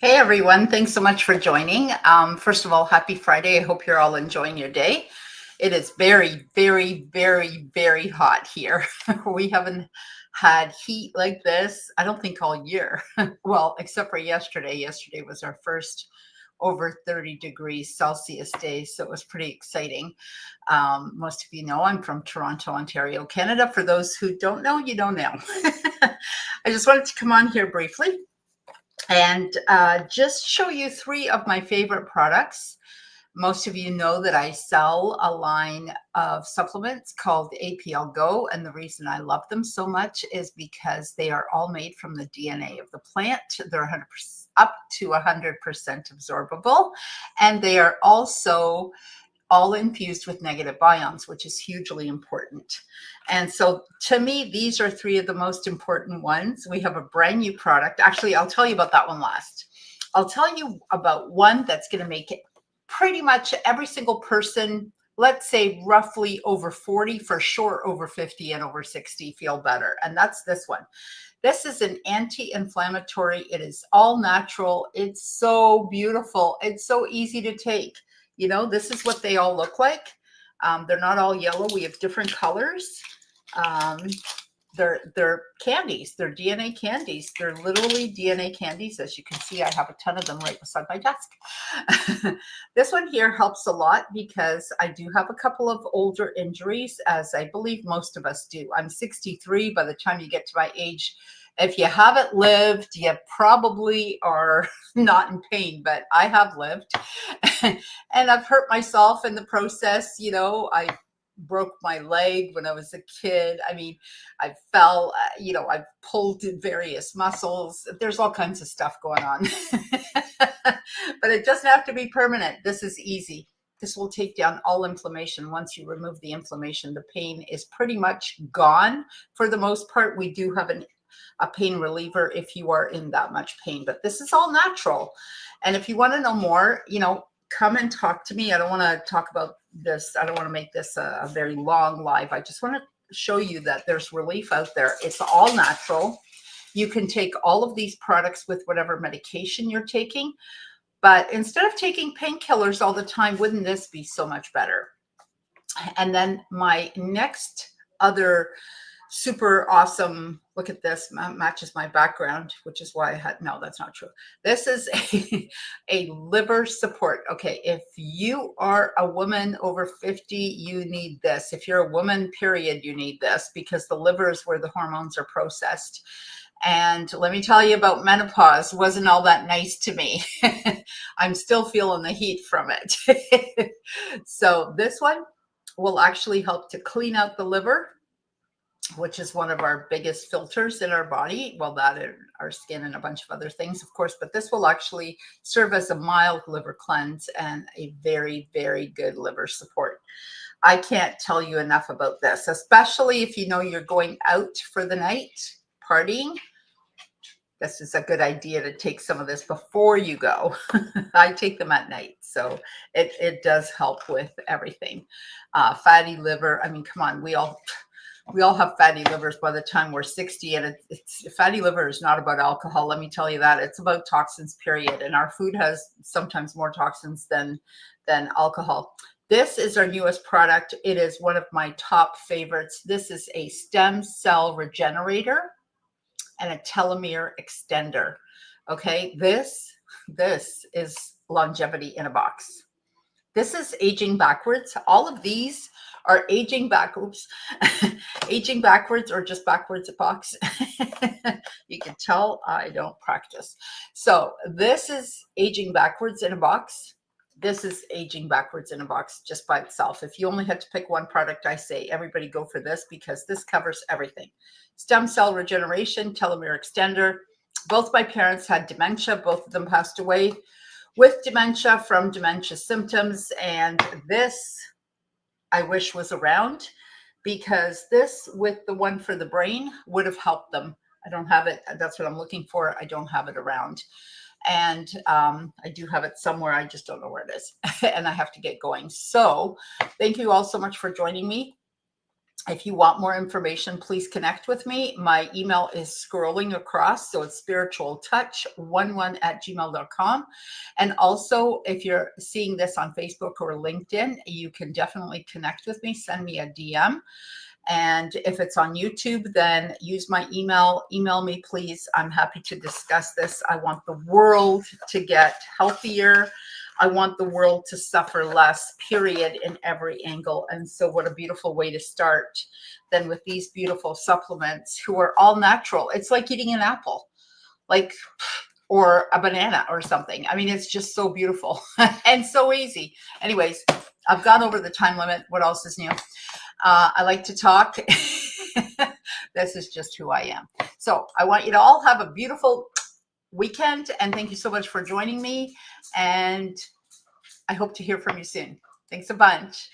Hey everyone, thanks so much for joining. First of all, happy Friday. I hope you're all enjoying your day. It is very, very, very, very hot here. We haven't had heat like this, I don't think all year. Well, except for yesterday. Yesterday was our first over 30 degrees Celsius day, so it was pretty exciting. Most of you know I'm from Toronto, Ontario, Canada. For those who don't know, you don't know. I just wanted to come on here briefly and just show you three of my favorite products. Most of you know that I sell a line of supplements called APL Go, and the reason I love them so much is because they are all made from the DNA of the plant. They're 100% up to 100% absorbable, and they are also all infused with negative ions, which is hugely important. And so to me, these are three of the most important ones. We have a brand new product. Actually, I'll tell you about that one last. I'll tell you about one that's going to make it pretty much every single person, let's say roughly over 40, for sure over 50 and over 60, feel better. And that's this one. This is an anti-inflammatory. It is all natural. It's so beautiful. It's so easy to take. You know, this is what they all look like. They're not all yellow. We have different colors. They're candies. They're DNA candies. They're literally DNA candies. As you can see, I have a ton of them right beside my desk. This one here helps a lot because I do have a couple of older injuries, as I believe most of us do. I'm 63. By the time you get to my age, if you haven't lived, you probably are not in pain, but I have lived. And I've hurt myself in the process. You know, I broke my leg when I was a kid. I mean, I fell, I've pulled various muscles. There's all kinds of stuff going on. But it doesn't have to be permanent. This is easy. This will take down all inflammation. Once you remove the inflammation, the pain is pretty much gone. For the most part, we do have a pain reliever if you are in that much pain, but this is all natural. And if you want to know more, come and talk to me. I don't want to talk about this. I don't want to make this a very long live. I just want to show you that there's relief out there. It's all natural. You can take all of these products with whatever medication you're taking, but instead of taking painkillers all the time, wouldn't this be so much better? And then my next other super awesome, look at this, matches my background, which is why I had, no, that's not true. This is a liver support. Okay, if you are a woman over 50, you need this. If you're a woman, period, you need this, because the liver is where the hormones are processed. And let me tell you about menopause. Wasn't all that nice to me. I'm still feeling the heat from it. So this one will actually help to clean out the liver, which is one of our biggest filters in our body. Well, that and our skin and a bunch of other things, of course, but this will actually serve as a mild liver cleanse and a very, very good liver support. I can't tell you enough about this, especially if you know you're going out for the night partying. This is a good idea to take some of this before you go. I take them at night, so it does help with everything. Fatty liver, I mean, come on, we all have fatty livers by the time we're 60, and fatty liver is not about alcohol. Let me tell you that. It's about toxins, period. And our food has sometimes more toxins than alcohol. This is our newest product. It is one of my top favorites. This is a stem cell regenerator and a telomere extender. Okay, this is longevity in a box. This is aging backwards. All of these are aging backwards, aging backwards, or just backwards a box. You can tell I don't practice. So this is aging backwards in a box. This is aging backwards in a box just by itself. If you only had to pick one product, I say everybody go for this, because this covers everything. Stem cell regeneration, telomere extender. Both my parents had dementia. Both of them passed away with dementia from dementia symptoms. And this, I wish, was around, because this, with the one for the brain, would have helped them. I don't have it. That's what I'm looking for. I don't have it around. And I do have it somewhere. I just don't know where it is. And I have to get going. So thank you all so much for joining me. If you want more information, please connect with me. My email is scrolling across. So it's spiritualtouch11@gmail.com. And also, if you're seeing this on Facebook or LinkedIn, you can definitely connect with me. Send me a DM. And if it's on YouTube, then use my email. Email me, please. I'm happy to discuss this. I want the world to get healthier. I want the world to suffer less, period, in every angle. And so what a beautiful way to start than with these beautiful supplements who are all natural. It's like eating an apple, like, or a banana or something. I mean, it's just so beautiful and so easy. Anyways, I've gone over the time limit. What else is new? I like to talk. This is just who I am. So I want you to all have a beautiful weekend. And thank you so much for joining me. And I hope to hear from you soon. Thanks a bunch.